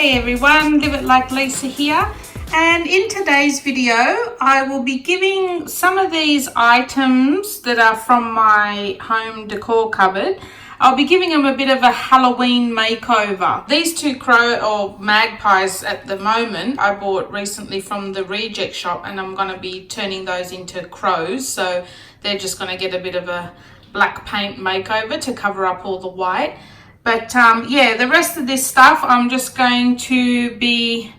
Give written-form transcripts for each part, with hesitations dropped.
Hey everyone, Live It Like Lisa here, and in today's video I will be giving some of these items that are from my home decor cupboard. I'll be giving them a bit of a Halloween makeover. These two magpies at the moment I bought recently from the reject shop, and I'm going to be turning those into crows, so they're just going to get a bit of a black paint makeover to cover up all the white. But yeah, the rest of this stuff I'm just going to be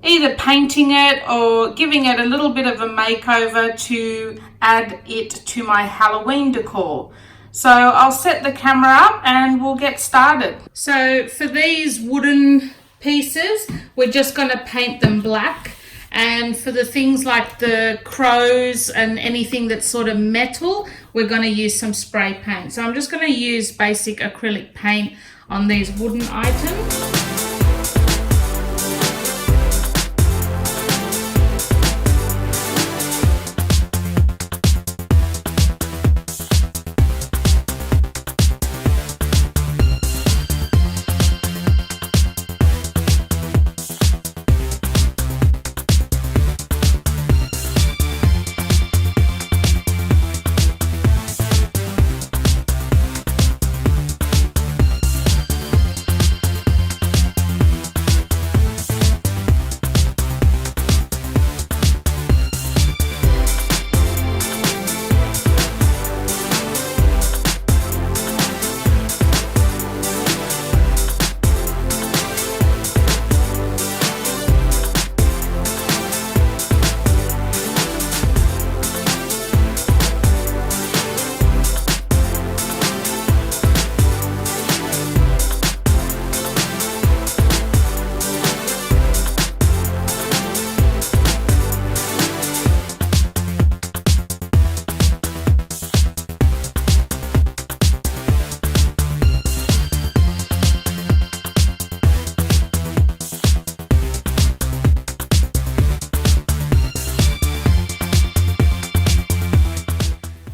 either painting it or giving it a little bit of a makeover to add it to my Halloween decor. So I'll set the camera up and we'll get started. So for these wooden pieces, we're just going to paint them black. And for the things like the crows and anything that's sort of metal, we're going to use some spray paint. So I'm just going to use basic acrylic paint on these wooden items.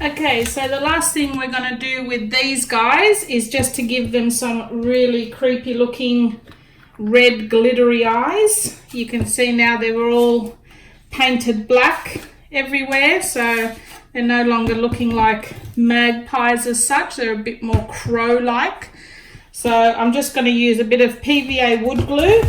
Okay, so the last thing we're going to do with these guys is just to give them some really creepy looking red glittery eyes. You can see now they were all painted black everywhere, so they're no longer looking like magpies as such. They're a bit more crow-like. So I'm just going to use a bit of PVA wood glue.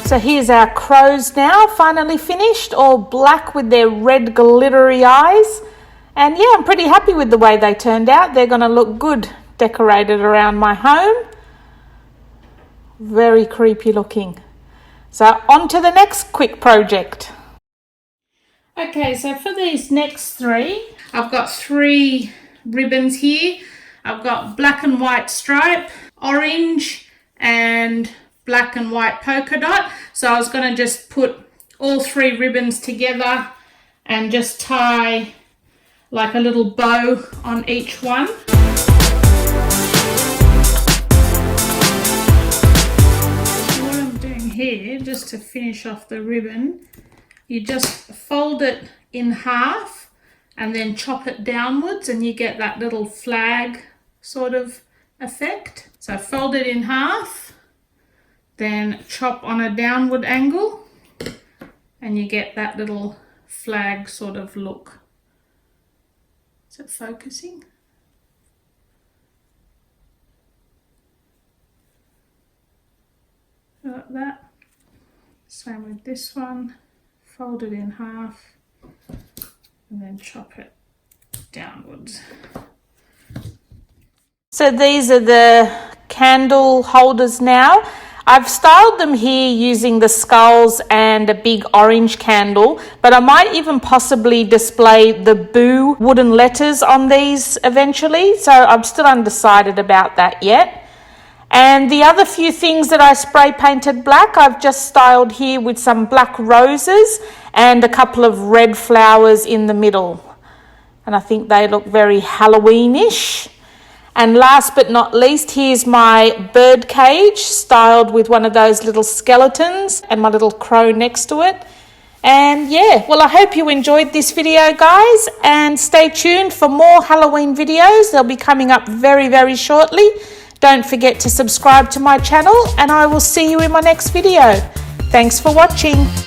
So here's our crows now, finally finished, all black with their red glittery eyes. And yeah, I'm pretty happy with the way they turned out. They're going to look good decorated around my home. Very creepy looking. So on to the next quick project. Okay, so for these next three, I've got 3 ribbons here. I've got black and white stripe, orange, and black and white polka dot. So I was going to just put all 3 ribbons together and just tie like a little bow on each one. So what I'm doing here, just to finish off the ribbon, you just fold it in half and then chop it downwards and you get that little flag sort of effect. So fold it in half, then chop on a downward angle, and you get that little flag sort of look. Is it focusing? Like that. Same with this one. Fold it in half and then chop it downwards. So these are the candle holders now. I've styled them here using the skulls and a big orange candle, but I might even possibly display the Boo wooden letters on these eventually, so I'm still undecided about that yet. And the other few things that I spray painted black, I've just styled here with some black roses and a couple of red flowers in the middle. and I think they look very Halloweenish. And last but not least, here's my bird cage styled with one of those little skeletons and my little crow next to it. And yeah, well, I hope you enjoyed this video, guys, and stay tuned for more Halloween videos. They'll be coming up very, very shortly. Don't forget to subscribe to my channel, and I will see you in my next video. Thanks for watching.